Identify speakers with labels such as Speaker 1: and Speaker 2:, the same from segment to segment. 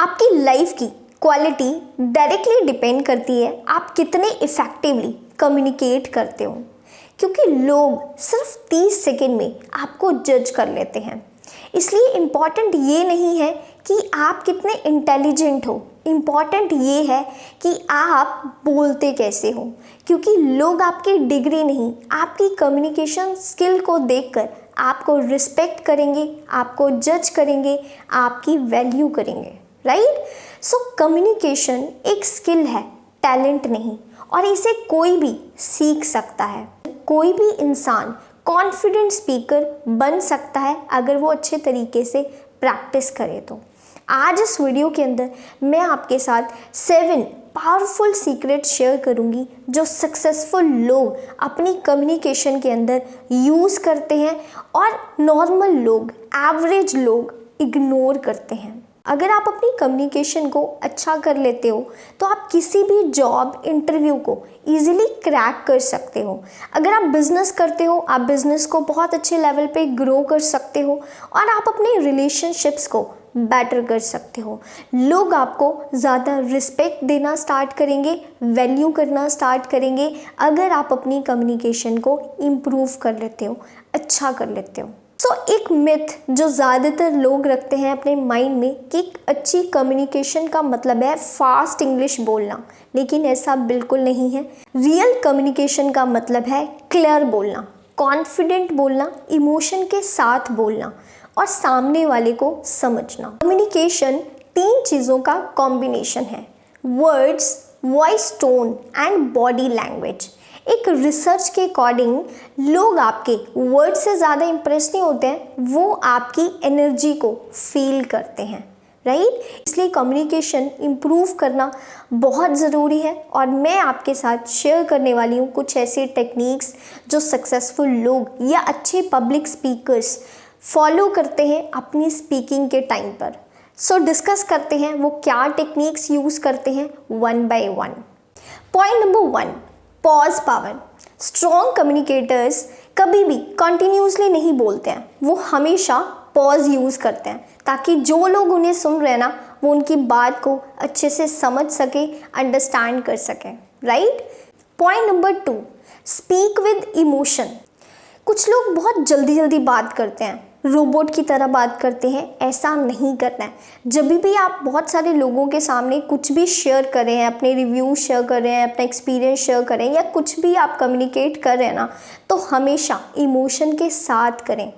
Speaker 1: आपकी लाइफ की quality directly depend करती है आप कितने इफ़ेक्टिवली कम्युनिकेट करते हो, क्योंकि लोग सिर्फ 30 सेकंड में आपको जज कर लेते हैं। इसलिए इम्पॉर्टेंट ये नहीं है कि आप कितने इंटेलिजेंट हो, इम्पॉर्टेंट ये है कि आप बोलते कैसे हो, क्योंकि लोग आपकी डिग्री नहीं, आपकी कम्युनिकेशन स्किल को देखकर आपको रिस्पेक्ट करेंगे, आपको जज करेंगे, आपकी वैल्यू करेंगे, राइट। सो कम्युनिकेशन एक स्किल है, टैलेंट नहीं, और इसे कोई भी सीख सकता है। कोई भी इंसान कॉन्फिडेंट स्पीकर बन सकता है अगर वो अच्छे तरीके से प्रैक्टिस करे तो। आज इस वीडियो के अंदर मैं आपके साथ 7 पावरफुल सीक्रेट शेयर करूंगी जो सक्सेसफुल लोग अपनी कम्युनिकेशन के अंदर यूज़ करते हैं और नॉर्मल लोग, एवरेज लोग इग्नोर करते हैं। अगर आप अपनी कम्युनिकेशन को अच्छा कर लेते हो तो आप किसी भी जॉब इंटरव्यू को ईजिली क्रैक कर सकते हो। अगर आप बिज़नेस करते हो, आप बिज़नेस को बहुत अच्छे लेवल पे ग्रो कर सकते हो और आप अपने रिलेशनशिप्स को बेटर कर सकते हो। लोग आपको ज़्यादा रिस्पेक्ट देना स्टार्ट करेंगे, वैल्यू करना स्टार्ट करेंगे अगर आप अपनी कम्युनिकेशन को इम्प्रूव कर लेते हो, अच्छा कर लेते हो। एक मिथ जो ज़्यादातर लोग रखते हैं अपने माइंड में कि अच्छी कम्युनिकेशन का मतलब है फास्ट इंग्लिश बोलना, लेकिन ऐसा बिल्कुल नहीं है। रियल कम्युनिकेशन का मतलब है क्लियर बोलना, कॉन्फिडेंट बोलना, इमोशन के साथ बोलना और सामने वाले को समझना। कम्युनिकेशन 3 चीज़ों का कॉम्बिनेशन है: words, voice tone and body language. एक रिसर्च के अकॉर्डिंग लोग आपके वर्ड से ज़्यादा इम्प्रेस नहीं होते हैं, वो आपकी एनर्जी को फील करते हैं, राइट। इसलिए कम्युनिकेशन इम्प्रूव करना बहुत ज़रूरी है और मैं आपके साथ शेयर करने वाली हूँ कुछ ऐसे टेक्निक्स जो सक्सेसफुल लोग या अच्छे पब्लिक स्पीकर्स फॉलो करते हैं अपनी स्पीकिंग के टाइम पर। सो डिस्कस करते हैं वो क्या टेक्निक्स यूज़ करते हैं one by one. Point number 1, pause power. Strong communicators कभी भी कंटिन्यूसली नहीं बोलते हैं, वो हमेशा पॉज यूज़ करते हैं ताकि जो लोग उन्हें सुन रहे हैं ना, वो उनकी बात को अच्छे से समझ सके, अंडरस्टैंड कर सके, right. Point number 2, speak with emotion. कुछ लोग बहुत जल्दी जल्दी बात करते हैं, रोबोट की तरह बात करते हैं, ऐसा नहीं करना है। जब भी आप बहुत सारे लोगों के सामने कुछ भी शेयर कर रहे हैं, अपने रिव्यू शेयर कर रहे हैं, अपना एक्सपीरियंस शेयर कर रहे हैं या कुछ भी आप कम्युनिकेट कर रहे हैं ना, तो हमेशा इमोशन के साथ करें।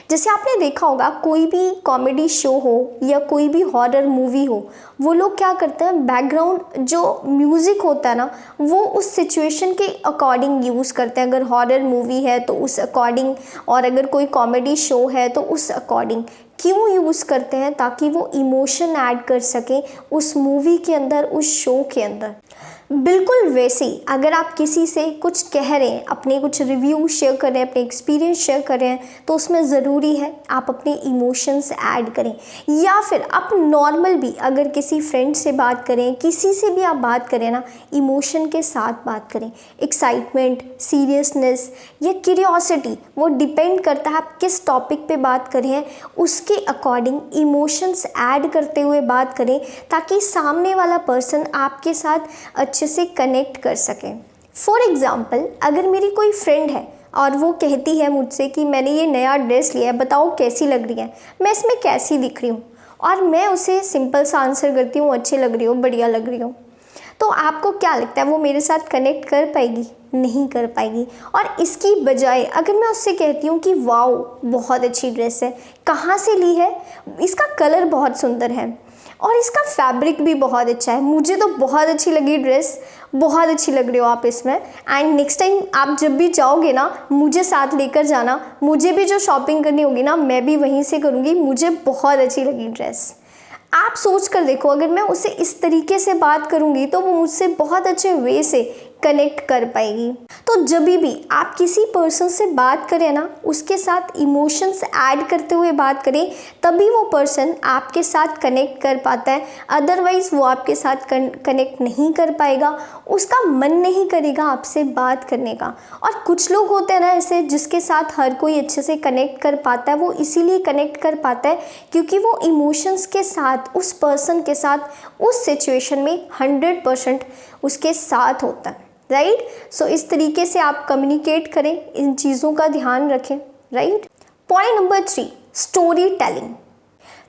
Speaker 1: जैसे आपने देखा होगा कोई भी कॉमेडी शो हो या कोई भी हॉरर मूवी हो, वो लोग क्या करते हैं, बैकग्राउंड जो म्यूज़िक होता है ना, वो उस सिचुएशन के अकॉर्डिंग यूज़ करते हैं। अगर हॉरर मूवी है तो उस अकॉर्डिंग, और अगर कोई कॉमेडी शो है तो उस अकॉर्डिंग। क्यों यूज़ करते हैं? ताकि वो इमोशन ऐड कर सकें उस मूवी के अंदर, उस शो के अंदर। बिल्कुल वैसे ही अगर आप किसी से कुछ कह रहे हैं, अपने कुछ रिव्यू शेयर कर रहे हैं, अपने एक्सपीरियंस शेयर कर रहे हैं, तो उसमें ज़रूरी है आप अपने इमोशंस ऐड करें। या फिर आप नॉर्मल भी अगर किसी फ्रेंड से बात करें, किसी से भी आप बात करें ना, इमोशन के साथ बात करें। एक्साइटमेंट, सीरियसनेस या क्यूरियोसिटी, वो डिपेंड करता है आप किस टॉपिक पे बात कर रहे हैं, उसके अकॉर्डिंग इमोशंस ऐड करते हुए बात करें ताकि सामने वाला पर्सन आपके साथ अच्छे से कनेक्ट कर सकें। फॉर एग्ज़ाम्पल, अगर मेरी कोई फ्रेंड है और वो कहती है मुझसे कि मैंने ये नया ड्रेस लिया है, बताओ कैसी लग रही है, मैं इसमें कैसी दिख रही हूँ, और मैं उसे सिंपल सा आंसर करती हूँ, अच्छी लग रही हो, बढ़िया लग रही हो, तो आपको क्या लगता है वो मेरे साथ कनेक्ट कर पाएगी? नहीं कर पाएगी। और इसकी बजाय अगर मैं उससे कहती हूँ कि वाओ बहुत अच्छी ड्रेस है, कहाँ से ली है, इसका कलर बहुत सुंदर है और इसका फैब्रिक भी बहुत अच्छा है, मुझे तो बहुत अच्छी लगी ड्रेस, बहुत अच्छी लग रही हो आप इसमें, एंड नेक्स्ट टाइम आप जब भी जाओगे ना, मुझे साथ लेकर जाना, मुझे भी जो शॉपिंग करनी होगी ना, मैं भी वहीं से करूँगी, मुझे बहुत अच्छी लगी ड्रेस। आप सोच कर देखो, अगर मैं उससे इस तरीके से बात करूँगी तो वो मुझसे बहुत अच्छे वे से कनेक्ट कर पाएगी। तो जब भी आप किसी पर्सन से बात करें ना, उसके साथ इमोशंस ऐड करते हुए बात करें, तभी वो पर्सन आपके साथ कनेक्ट कर पाता है। अदरवाइज़ वो आपके साथ कनेक्ट नहीं कर पाएगा, उसका मन नहीं करेगा आपसे बात करने का। और कुछ लोग होते हैं ना ऐसे, जिसके साथ हर कोई अच्छे से कनेक्ट कर पाता है। वो इसीलिए कनेक्ट कर पाता है क्योंकि वो इमोशंस के साथ, उस पर्सन के साथ, उस सिचुएशन में 100% उसके साथ होता है, राइट। सो इस तरीके से आप कम्युनिकेट करें, इन चीज़ों का ध्यान रखें, right. Point number 3, story telling.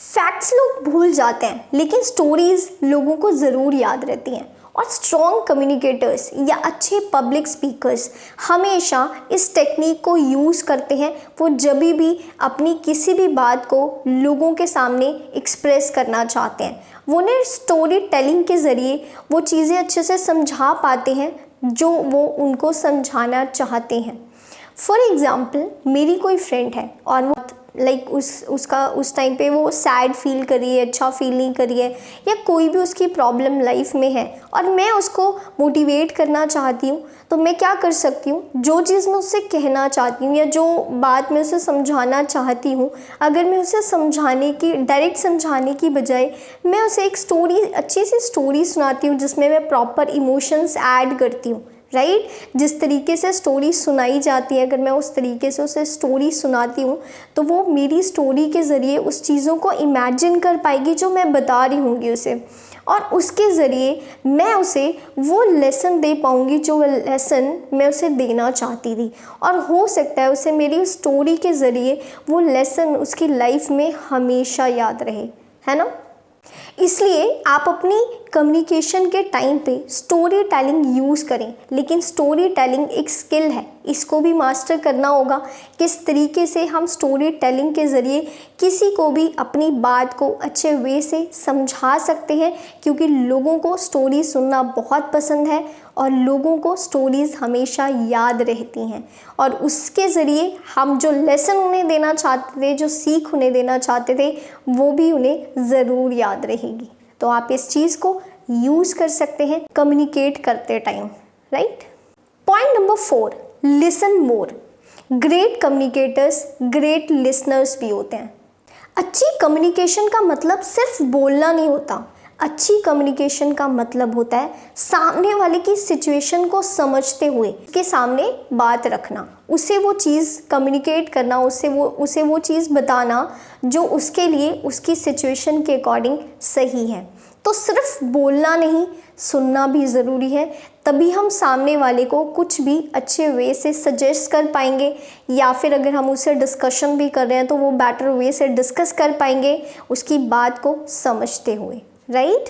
Speaker 1: Facts लोग भूल जाते हैं लेकिन स्टोरीज लोगों को ज़रूर याद रहती हैं। और स्ट्रॉन्ग कम्युनिकेटर्स या अच्छे पब्लिक स्पीकर्स हमेशा इस टेक्निक को यूज़ करते हैं। वो जब भी अपनी किसी भी बात को लोगों के सामने एक्सप्रेस करना चाहते हैं, वो उन्हें स्टोरी टेलिंग के ज़रिए वो चीज़ें अच्छे से समझा पाते हैं जो वो उनको समझाना चाहते हैं। फॉर एग्ज़ाम्पल, मेरी कोई फ्रेंड है और वो उस टाइम पे वो सैड फील कर रही है, अच्छा फील नहीं कर रही है, या कोई भी उसकी प्रॉब्लम लाइफ में है और मैं उसको मोटिवेट करना चाहती हूँ, तो मैं क्या कर सकती हूँ, जो चीज़ मैं उससे कहना चाहती हूँ या जो बात मैं उसे समझाना चाहती हूँ, अगर मैं उसे डायरेक्ट समझाने की बजाय मैं उसे एक स्टोरी, अच्छी सी स्टोरी सुनाती हूँ जिसमें मैं प्रॉपर इमोशंस ऐड करती हूँ, राइट। जिस तरीके से स्टोरी सुनाई जाती है, अगर मैं उस तरीके से उसे स्टोरी सुनाती हूँ तो वो मेरी स्टोरी के ज़रिए उस चीज़ों को इमेजिन कर पाएगी जो मैं बता रही होंगी उसे, और उसके ज़रिए मैं उसे वो लेसन दे पाऊँगी जो लेसन मैं उसे देना चाहती थी। और हो सकता है उसे मेरी स्टोरी के ज़रिए वो लेसन उसकी लाइफ में हमेशा याद रहे, है ना। इसलिए आप अपनी कम्युनिकेशन के टाइम पे स्टोरी टेलिंग यूज़ करें, लेकिन स्टोरी टेलिंग एक स्किल है, इसको भी मास्टर करना होगा। किस तरीके से हम स्टोरी टेलिंग के ज़रिए किसी को भी अपनी बात को अच्छे वे से समझा सकते हैं, क्योंकि लोगों को स्टोरी सुनना बहुत पसंद है और लोगों को स्टोरीज़ हमेशा याद रहती हैं। और उसके ज़रिए हम जो लेसन उन्हें देना चाहते थे, जो सीख उन्हें देना चाहते थे, वो भी उन्हें ज़रूर याद रहेगी। तो आप इस चीज़ को यूज़ कर सकते हैं कम्युनिकेट करते time, right. Point number 4, listen more. Great communicators great listeners भी होते हैं। अच्छी कम्युनिकेशन का मतलब सिर्फ बोलना नहीं होता। अच्छी कम्युनिकेशन का मतलब होता है सामने वाले की सिचुएशन को समझते हुए उसके सामने बात रखना, उसे वो चीज़ कम्युनिकेट करना, उसे वो चीज़ बताना जो उसके लिए उसकी सिचुएशन के अकॉर्डिंग सही है। तो सिर्फ बोलना नहीं, सुनना भी ज़रूरी है, तभी हम सामने वाले को कुछ भी अच्छे वे से सजेस्ट कर पाएंगे, या फिर अगर हम उससे डिस्कशन भी कर रहे हैं तो वो बेटर वे से डिस्कस कर पाएंगे उसकी बात को समझते हुए, right.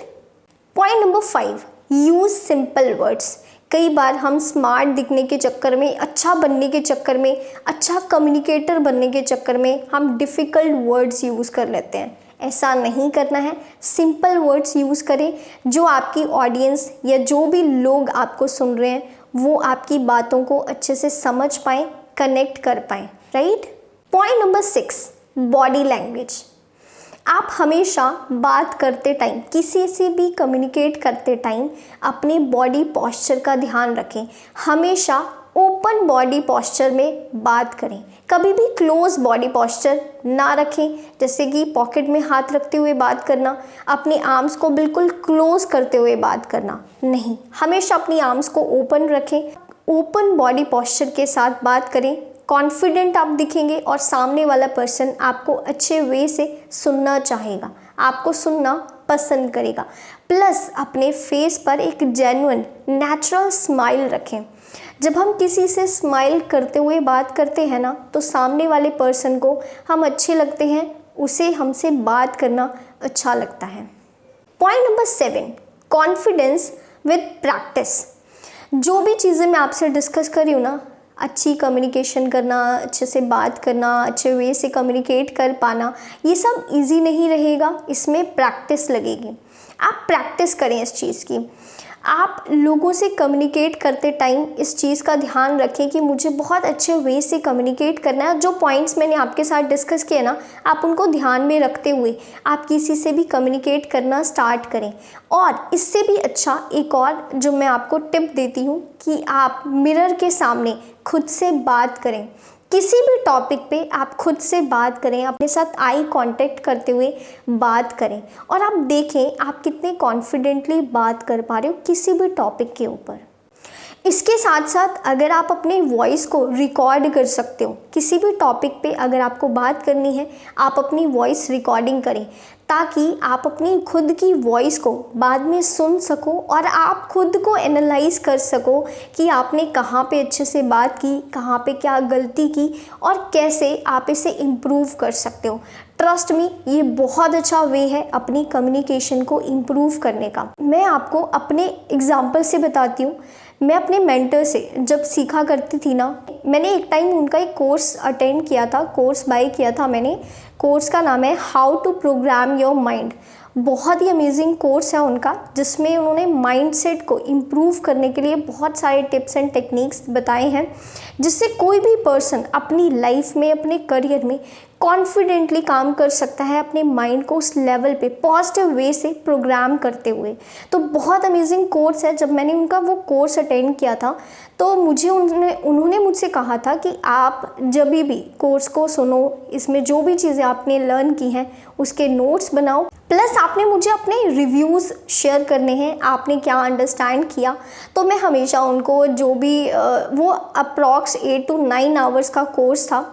Speaker 1: Point number 5, use simple words. कई बार हम स्मार्ट दिखने के चक्कर में, अच्छा बनने के चक्कर में, अच्छा कम्युनिकेटर बनने के चक्कर में हम डिफ़िकल्ट वर्ड्स यूज़ कर लेते हैं। ऐसा नहीं करना है, सिंपल वर्ड्स यूज़ करें जो आपकी ऑडियंस या जो भी लोग आपको सुन रहे हैं वो आपकी बातों को अच्छे से समझ पाएँ, कनेक्ट कर पाएँ, right. Point number 6, body language. आप हमेशा बात करते टाइम, किसी से भी कम्युनिकेट करते टाइम अपने बॉडी पोस्चर का ध्यान रखें। हमेशा ओपन बॉडी पोस्चर में बात करें, कभी भी क्लोज बॉडी पोस्चर ना रखें, जैसे कि पॉकेट में हाथ रखते हुए बात करना, अपने आर्म्स को बिल्कुल क्लोज करते हुए बात करना नहीं। हमेशा अपनी आर्म्स को ओपन रखें, ओपन बॉडी पोस्चर के साथ बात करें, कॉन्फिडेंट आप दिखेंगे और सामने वाला पर्सन आपको अच्छे वे से सुनना चाहेगा, आपको सुनना पसंद करेगा। प्लस अपने फेस पर एक जेन्युइन नेचुरल स्माइल रखें। जब हम किसी से स्माइल करते हुए बात करते हैं ना, तो सामने वाले पर्सन को हम अच्छे लगते हैं, उसे हमसे बात करना अच्छा लगता है। Point number 7, confidence with practice. जो भी चीज़ें मैं आपसे डिस्कस कर रही हूँ ना, अच्छी कम्युनिकेशन करना, अच्छे से बात करना, अच्छे वे से कम्युनिकेट कर पाना, ये सब इजी नहीं रहेगा, इसमें प्रैक्टिस लगेगी। आप प्रैक्टिस करें इस चीज़ की। आप लोगों से कम्युनिकेट करते टाइम इस चीज़ का ध्यान रखें कि मुझे बहुत अच्छे वे से कम्युनिकेट करना है। जो पॉइंट्स मैंने आपके साथ डिस्कस किए ना, आप उनको ध्यान में रखते हुए आप किसी से भी कम्युनिकेट करना स्टार्ट करें। और इससे भी अच्छा एक और जो मैं आपको टिप देती हूँ कि आप मिरर के सामने खुद से बात करें। किसी भी टॉपिक पे आप खुद से बात करें, अपने साथ आई कांटेक्ट करते हुए बात करें और आप देखें आप कितने कॉन्फिडेंटली बात कर पा रहे हो किसी भी टॉपिक के ऊपर। इसके साथ साथ अगर आप अपने वॉइस को रिकॉर्ड कर सकते हो, किसी भी टॉपिक पे अगर आपको बात करनी है आप अपनी वॉइस रिकॉर्डिंग करें ताकि आप अपनी खुद की वॉइस को बाद में सुन सको और आप खुद को एनालाइज कर सको कि आपने कहाँ पे अच्छे से बात की, कहाँ पे क्या गलती की और कैसे आप इसे इम्प्रूव कर सकते हो। ट्रस्ट मी, ये बहुत अच्छा वे है अपनी कम्युनिकेशन को इम्प्रूव करने का। मैं आपको अपने एग्जाम्पल से बताती हूँ। मैं अपने मेंटर से जब सीखा करती थी ना, मैंने एक टाइम उनका एक कोर्स अटेंड किया था, कोर्स बाय किया था मैंने। कोर्स का नाम है how to program your mind. बहुत ही अमेजिंग कोर्स है उनका, जिसमें उन्होंने माइंडसेट को इम्प्रूव करने के लिए बहुत सारे टिप्स एंड टेक्निक्स बताए हैं, जिससे कोई भी पर्सन अपनी लाइफ में, अपने करियर में कॉन्फिडेंटली काम कर सकता है अपने माइंड को उस लेवल पे पॉजिटिव वे से प्रोग्राम करते हुए। तो बहुत अमेजिंग कोर्स है। जब मैंने उनका वो कोर्स अटेंड किया था तो मुझे उन्होंने मुझसे कहा था कि आप जब भी कोर्स को सुनो, इसमें जो भी चीज़ें आपने लर्न की हैं उसके नोट्स बनाओ, प्लस आपने मुझे अपने रिव्यूज़ शेयर करने हैं, आपने क्या अंडरस्टैंड किया। तो मैं हमेशा उनको जो भी वो अप्रॉक्स 8 to 9 आवर्स का कोर्स था,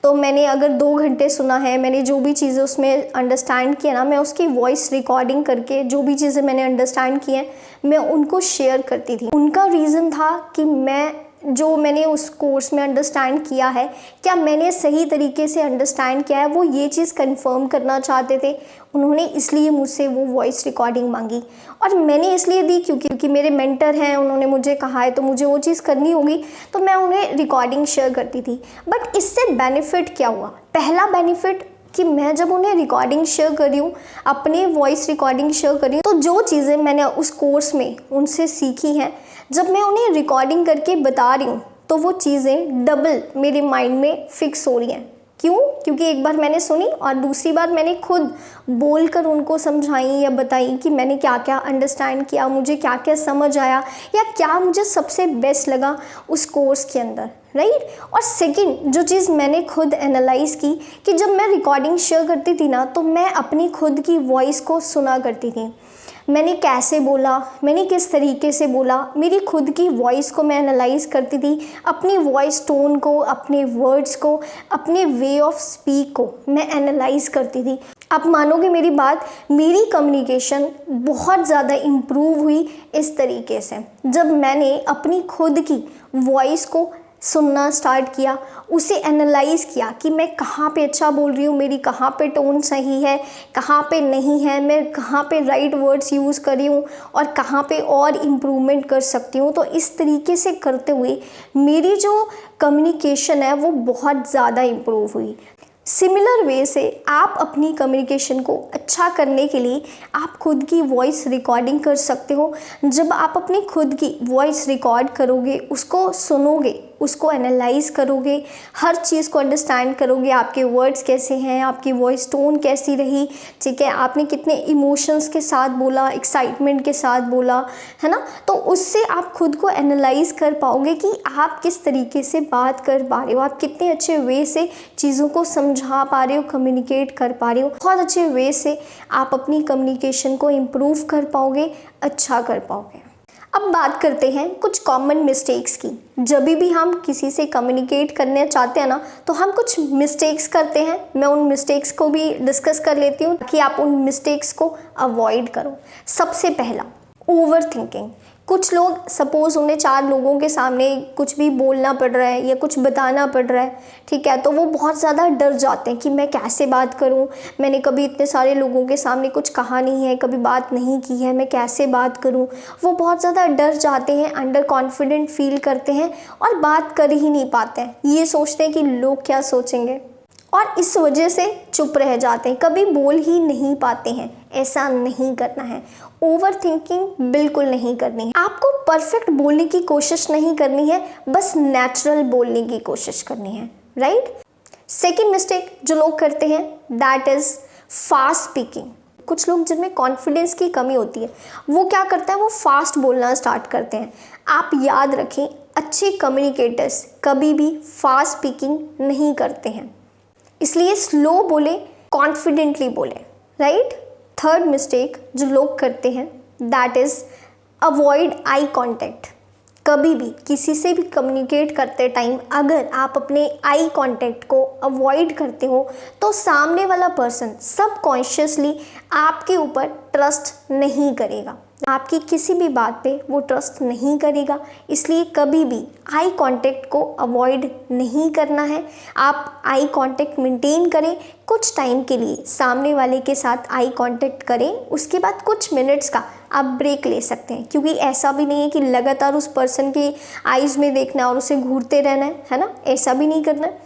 Speaker 1: तो मैंने अगर 2 घंटे सुना है, मैंने जो भी चीज़ें उसमें अंडरस्टैंड किया ना, मैं उसकी वॉइस रिकॉर्डिंग करके जो भी चीज़ें मैंने अंडरस्टैंड की हैं मैं उनको शेयर करती थी। उनका रीज़न था कि मैंने उस कोर्स में अंडरस्टैंड किया है, क्या मैंने सही तरीके से अंडरस्टैंड किया है, वो ये चीज़ कंफर्म करना चाहते थे। उन्होंने इसलिए मुझसे वो वॉइस रिकॉर्डिंग मांगी और मैंने इसलिए दी क्योंकि मेरे मेंटर हैं, उन्होंने मुझे कहा है तो मुझे वो चीज़ करनी होगी, तो मैं उन्हें रिकॉर्डिंग शेयर करती थी। बट इससे बेनिफिट क्या हुआ? पहला बेनिफिट कि मैं जब उन्हें रिकॉर्डिंग शेयर कर रही हूँ, अपने वॉइस रिकॉर्डिंग शेयर कर रही हूँ, तो जो चीज़ें मैंने उस कोर्स में उनसे सीखी हैं, जब मैं उन्हें रिकॉर्डिंग करके बता रही हूँ तो वो चीज़ें डबल मेरे माइंड में फिक्स हो रही हैं। क्यों? क्योंकि एक बार मैंने सुनी और दूसरी बार मैंने खुद बोलकर उनको समझाई या बताई कि मैंने क्या क्या अंडरस्टैंड किया, मुझे क्या क्या समझ आया या क्या मुझे सबसे बेस्ट लगा उस कोर्स के अंदर, राइट। और सेकंड जो चीज़ मैंने खुद एनालाइज़ की कि जब मैं रिकॉर्डिंग शेयर करती थी ना, तो मैं अपनी खुद की वॉइस को सुना करती थी। मैंने कैसे बोला, मैंने किस तरीके से बोला, मेरी खुद की वॉइस को मैं एनालाइज करती थी, अपनी वॉइस टोन को, अपने वर्ड्स को, अपने वे ऑफ स्पीक को मैं एनालाइज करती थी। आप मानोगे मेरी बात, मेरी कम्युनिकेशन बहुत ज़्यादा इम्प्रूव हुई इस तरीके से जब मैंने अपनी खुद की वॉइस को सुनना स्टार्ट किया, उसे एनालाइज किया कि मैं कहाँ पे अच्छा बोल रही हूँ, मेरी कहाँ पे टोन सही है, कहाँ पे नहीं है, मैं कहाँ पे राइट वर्ड्स यूज़ कर रही हूँ और कहाँ पे और इम्प्रूवमेंट कर सकती हूँ। तो इस तरीके से करते हुए मेरी जो कम्युनिकेशन है वो बहुत ज़्यादा इम्प्रूव हुई। सिमिलर वे से आप अपनी कम्युनिकेशन को अच्छा करने के लिए आप खुद की वॉइस रिकॉर्डिंग कर सकते हो। जब आप अपनी खुद की वॉइस रिकॉर्ड करोगे, उसको सुनोगे, उसको एनालाइज करोगे, हर चीज़ को अंडरस्टैंड करोगे, आपके वर्ड्स कैसे हैं, आपकी वॉइस टोन कैसी रही, ठीक है, आपने कितने इमोशंस के साथ बोला, एक्साइटमेंट के साथ बोला, है ना, तो उससे आप खुद को एनालाइज कर पाओगे कि आप किस तरीके से बात कर पा रहे हो, आप कितने अच्छे वे से चीज़ों को समझा पा रहे हो, कम्युनिकेट कर पा रहे हो। बहुत अच्छे वे से आप अपनी कम्युनिकेशन को इम्प्रूव कर पाओगे, अच्छा कर पाओगे। अब बात करते हैं कुछ कॉमन मिस्टेक्स की। जब भी हम किसी से कम्युनिकेट करने चाहते हैं ना, तो हम कुछ मिस्टेक्स करते हैं। मैं उन मिस्टेक्स को भी डिस्कस कर लेती हूँ कि आप उन मिस्टेक्स को अवॉइड करो। सबसे पहला, ओवर थिंकिंग। कुछ लोग सपोज़ उन्हें 4 लोगों के सामने कुछ भी बोलना पड़ रहा है या कुछ बताना पड़ रहा है, ठीक है, तो वो बहुत ज़्यादा डर जाते हैं कि मैं कैसे बात करूं, मैंने कभी इतने सारे लोगों के सामने कुछ कहा नहीं है, कभी बात नहीं की है, मैं कैसे बात करूं। वो बहुत ज़्यादा डर जाते हैं, अंडर कॉन्फिडेंट फील करते हैं और बात कर ही नहीं पाते हैं। ये सोचते हैं कि लोग क्या सोचेंगे। और इस वजह से चुप रह जाते हैं, कभी बोल ही नहीं पाते हैं। ऐसा नहीं करना है। ओवर थिंकिंग बिल्कुल नहीं करनी है। आपको परफेक्ट बोलने की कोशिश नहीं करनी है, बस नेचुरल बोलने की कोशिश करनी है, राइट। सेकेंड मिस्टेक जो लोग करते हैं दैट इज़ फास्ट स्पीकिंग। कुछ लोग जिनमें कॉन्फिडेंस की कमी होती है वो क्या करते हैं, वो फास्ट बोलना स्टार्ट करते हैं। आप याद रखें, अच्छे कम्युनिकेटर्स कभी भी फास्ट स्पीकिंग नहीं करते हैं, इसलिए स्लो बोले, कॉन्फिडेंटली बोले, राइट। थर्ड मिस्टेक जो लोग करते हैं that is avoid eye contact. कभी भी किसी से भी कम्युनिकेट करते टाइम अगर आप अपने आई कांटेक्ट को अवॉइड करते हो तो सामने वाला पर्सन सबकॉन्शियसली आपके ऊपर ट्रस्ट नहीं करेगा, आपकी किसी भी बात पे वो ट्रस्ट नहीं करेगा। इसलिए कभी भी आई कांटेक्ट को अवॉइड नहीं करना है। आप आई कांटेक्ट मेंटेन करें, कुछ टाइम के लिए सामने वाले के साथ आई कांटेक्ट करें, उसके बाद कुछ मिनट्स का आप ब्रेक ले सकते हैं, क्योंकि ऐसा भी नहीं है कि लगातार उस पर्सन की आईज़ में देखना है और उसे घूरते रहना है ना, ऐसा भी नहीं करना है।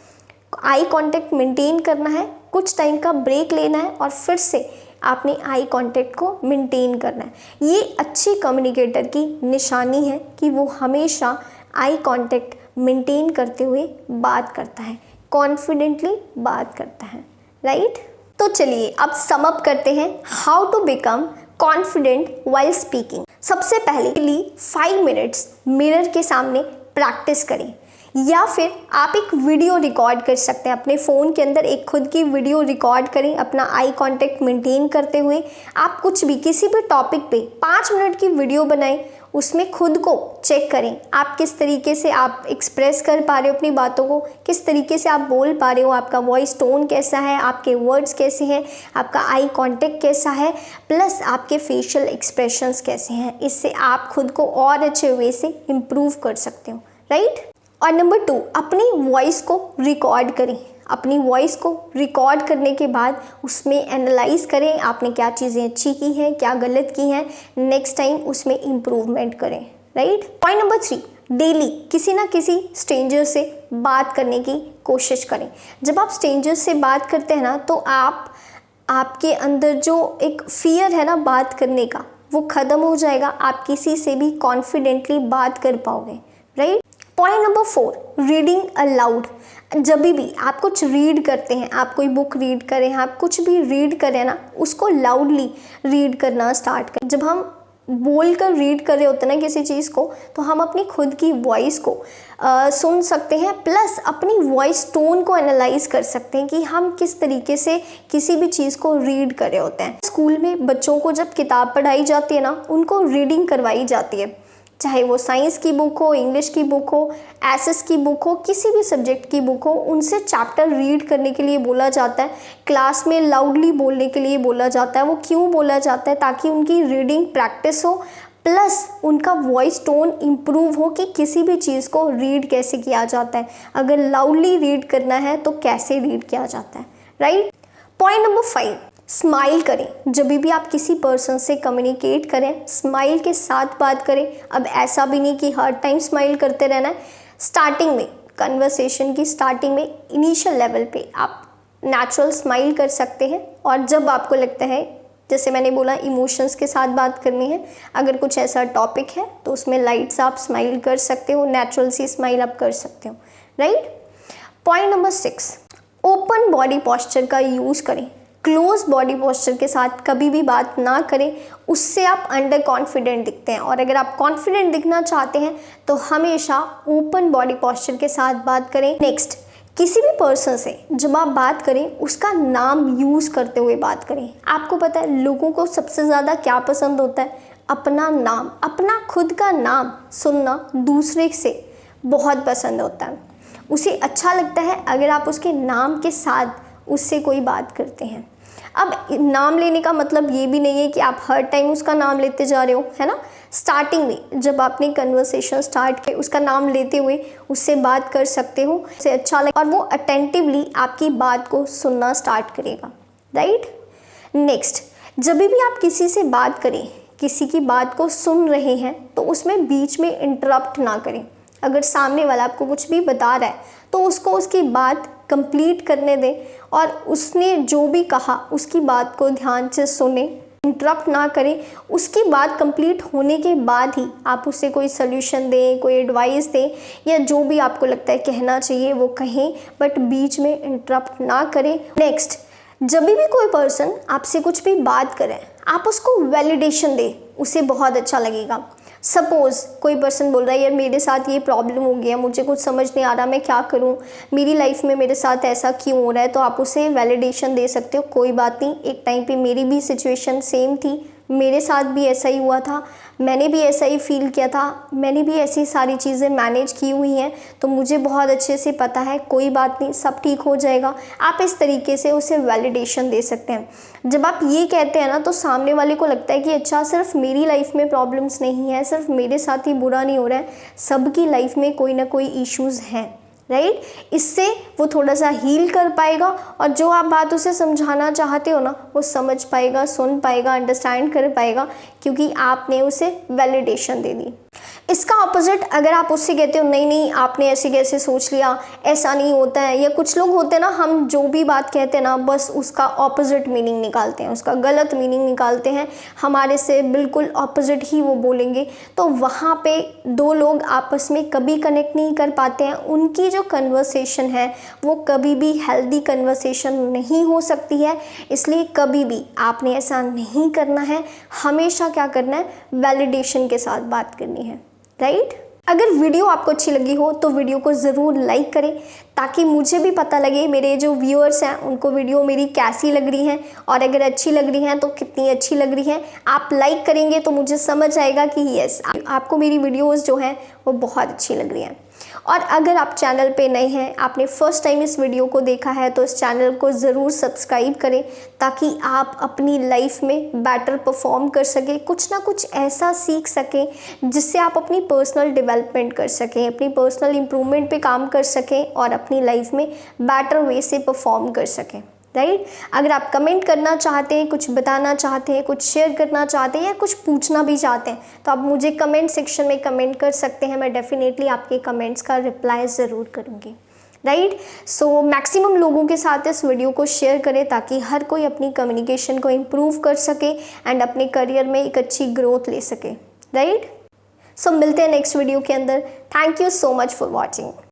Speaker 1: आई कांटेक्ट मेंटेन करना है, कुछ टाइम का ब्रेक लेना है और फिर से आपने आई कांटेक्ट को मेंटेन करना है। ये अच्छे कम्युनिकेटर की निशानी है कि वो हमेशा आई कांटेक्ट मेंटेन करते हुए बात करता है, कॉन्फिडेंटली बात करता है, राइट। तो चलिए अब सम अप करते हैं, how to become confident while speaking. सबसे पहले 5 मिनट्स मिरर के सामने प्रैक्टिस करें, या फिर आप एक वीडियो रिकॉर्ड कर सकते हैं अपने फ़ोन के अंदर, एक खुद की वीडियो रिकॉर्ड करें अपना आई कांटेक्ट मेंटेन करते हुए। आप कुछ भी किसी भी टॉपिक पे 5 मिनट की वीडियो बनाएं, उसमें खुद को चेक करें आप किस तरीके से आप एक्सप्रेस कर पा रहे हो अपनी बातों को, किस तरीके से आप बोल पा रहे हो, आपका वॉइस टोन कैसा है, आपके वर्ड्स कैसे हैं, आपका आई कांटेक्ट कैसा है, प्लस आपके फेशियल एक्सप्रेशंस कैसे हैं। इससे आप खुद को और अच्छे वे से इम्प्रूव कर सकते हो, राइट। और नंबर 2, अपनी वॉइस को रिकॉर्ड करें। अपनी वॉइस को रिकॉर्ड करने के बाद उसमें एनालाइज करें आपने क्या चीज़ें अच्छी की हैं, क्या गलत की हैं, नेक्स्ट टाइम उसमें इम्प्रूवमेंट करें, राइट। पॉइंट नंबर 3, डेली किसी ना किसी स्ट्रेंजर से बात करने की कोशिश करें। जब आप स्ट्रेंजर से बात करते हैं ना तो आपके अंदर जो एक फियर है ना बात करने का, वो ख़त्म हो जाएगा, आप किसी से भी कॉन्फिडेंटली बात कर पाओगे, right. Point number 4, reading allowed. जब भी आप कुछ रीड करते हैं, आप कोई बुक रीड करें, आप कुछ भी रीड करें ना, उसको लाउडली रीड करना स्टार्ट करें। जब हम बोल कर रीड कर रहे होते हैं ना किसी चीज़ को, तो हम अपनी खुद की वॉइस को सुन सकते हैं, प्लस अपनी वॉइस टोन को एनालाइज कर सकते हैं कि हम किस तरीके से किसी भी चीज़ को रीड कर रहे होते हैं। स्कूल में बच्चों को जब किताब पढ़ाई जाती है ना, उनको रीडिंग करवाई जाती है, चाहे वो साइंस की बुक हो, इंग्लिश की बुक हो, एसएस की बुक हो, किसी भी सब्जेक्ट की बुक हो, उनसे चैप्टर रीड करने के लिए बोला जाता है, क्लास में लाउडली बोलने के लिए बोला जाता है। वो क्यों बोला जाता है? ताकि उनकी रीडिंग प्रैक्टिस हो, प्लस उनका वॉइस टोन इम्प्रूव हो कि किसी भी चीज़ को रीड कैसे किया जाता है, अगर लाउडली रीड करना है तो कैसे रीड किया जाता है, राइट। पॉइंट नंबर 5, स्माइल करें। जब भी आप किसी पर्सन से कम्युनिकेट करें, स्माइल के साथ बात करें। अब ऐसा भी नहीं कि हर टाइम स्माइल करते रहना है। स्टार्टिंग में, कन्वर्सेशन की स्टार्टिंग में, इनिशियल लेवल पे आप नेचुरल स्माइल कर सकते हैं, और जब आपको लगता है, जैसे मैंने बोला, इमोशंस के साथ बात करनी है, अगर कुछ ऐसा टॉपिक है तो उसमें लाइट सा आप स्माइल कर सकते हो, नेचुरल सी स्माइल आप कर सकते हो, right. Point number 6, open body posture का यूज़ करें। क्लोज बॉडी पोस्चर के साथ कभी भी बात ना करें, उससे आप अंडर कॉन्फिडेंट दिखते हैं। और अगर आप कॉन्फिडेंट दिखना चाहते हैं तो हमेशा ओपन बॉडी पोस्चर के साथ बात करें। नेक्स्ट, किसी भी पर्सन से जब आप बात करें उसका नाम यूज़ करते हुए बात करें। आपको पता है लोगों को सबसे ज़्यादा क्या पसंद होता है? अपना नाम, अपना खुद का नाम सुनना दूसरे से बहुत पसंद होता है। उसे अच्छा लगता है अगर आप उसके नाम के साथ उससे कोई बात करते हैं। अब नाम लेने का मतलब ये भी नहीं है कि आप हर टाइम उसका नाम लेते जा रहे हो, है ना। स्टार्टिंग में जब आपने कन्वर्सेशन स्टार्ट किया, उसका नाम लेते हुए उससे बात कर सकते हो, उसे अच्छा लगे और वो अटेंटिवली आपकी बात को सुनना स्टार्ट करेगा, राइट। नेक्स्ट, जब भी आप किसी से बात करें, किसी की बात को सुन रहे हैं तो उसमें बीच में इंटरप्ट ना करें। अगर सामने वाला आपको कुछ भी बता रहा है तो उसको उसकी बात कंप्लीट करने दें और उसने जो भी कहा उसकी बात को ध्यान से सुने, इंटरप्ट ना करें। उसकी बात कंप्लीट होने के बाद ही आप उसे कोई सल्यूशन दें, कोई एडवाइस दें, या जो भी आपको लगता है कहना चाहिए वो कहें, बट बीच में इंटरप्ट ना करें। नेक्स्ट, जब भी कोई पर्सन आपसे कुछ भी बात करे आप उसको वैलिडेशन दें, उसे बहुत अच्छा लगेगा। सपोज़ कोई पर्सन बोल रहा है यार मेरे साथ ये प्रॉब्लम हो गया, मुझे कुछ समझ नहीं आ रहा, मैं क्या करूँ, मेरी लाइफ में मेरे साथ ऐसा क्यों हो रहा है, तो आप उसे वैलिडेशन दे सकते हो। कोई बात नहीं, एक टाइम पे मेरी भी सिचुएशन सेम थी, मेरे साथ भी ऐसा ही हुआ था, मैंने भी ऐसा ही फील किया था, मैंने भी ऐसी सारी चीज़ें मैनेज की हुई हैं, तो मुझे बहुत अच्छे से पता है, कोई बात नहीं, सब ठीक हो जाएगा। आप इस तरीके से उसे वैलिडेशन दे सकते हैं। जब आप ये कहते हैं ना तो सामने वाले को लगता है कि अच्छा सिर्फ मेरी लाइफ में प्रॉब्लम्स नहीं है, सिर्फ मेरे साथ ही बुरा नहीं हो रहा है, सबकी लाइफ में कोई ना कोई इश्यूज़ हैं, राइट। इससे वो थोड़ा सा हील कर पाएगा और जो आप बात उसे समझाना चाहते हो ना वो समझ पाएगा, सुन पाएगा, अंडरस्टैंड कर पाएगा, क्योंकि आपने उसे वैलिडेशन दे दी। इसका ऑपोजिट अगर आप उससे कहते हो नहीं नहीं आपने ऐसे कैसे सोच लिया, ऐसा नहीं होता है, या कुछ लोग होते हैं ना हम जो भी बात कहते हैं ना बस उसका ऑपोजिट मीनिंग निकालते हैं, उसका गलत मीनिंग निकालते हैं, हमारे से बिल्कुल ऑपोजिट ही वो बोलेंगे, तो वहाँ पे दो लोग आपस में कभी कनेक्ट नहीं कर पाते हैं। उनकी जो कन्वर्सेशन है वो कभी भी हेल्दी कन्वर्सेशन नहीं हो सकती है। इसलिए कभी भी आपने ऐसा नहीं करना है, हमेशा क्या करना है, वैलिडेशन के साथ बात करनी है, राइट। अगर वीडियो आपको अच्छी लगी हो तो वीडियो को ज़रूर लाइक करें, ताकि मुझे भी पता लगे मेरे जो व्यूअर्स हैं उनको वीडियो मेरी कैसी लग रही हैं, और अगर अच्छी लग रही हैं तो कितनी अच्छी लग रही हैं। आप लाइक करेंगे तो मुझे समझ आएगा कि यस आपको मेरी वीडियोस जो हैं वो बहुत अच्छी लग रही हैं। और अगर आप चैनल पे नए हैं, आपने फर्स्ट टाइम इस वीडियो को देखा है, तो इस चैनल को ज़रूर सब्सक्राइब करें, ताकि आप अपनी लाइफ में बेटर परफॉर्म कर सकें, कुछ ना कुछ ऐसा सीख सकें जिससे आप अपनी पर्सनल डेवलपमेंट कर सकें, अपनी पर्सनल इम्प्रूवमेंट पे काम कर सकें और अपनी लाइफ में बेटर वे से परफॉर्म कर सकें, राइट। अगर आप कमेंट करना चाहते हैं, कुछ बताना चाहते हैं, कुछ शेयर करना चाहते हैं या कुछ पूछना भी चाहते हैं, तो आप मुझे कमेंट सेक्शन में कमेंट कर सकते हैं। मैं डेफिनेटली आपके कमेंट्स का रिप्लाई ज़रूर करूँगी, राइट। सो मैक्सिमम लोगों के साथ इस वीडियो को शेयर करें, ताकि हर कोई अपनी कम्युनिकेशन को इम्प्रूव कर सके एंड अपने करियर में एक अच्छी ग्रोथ ले सके, राइट। सो मिलते हैं नेक्स्ट वीडियो के अंदर। Thank you so much for watching.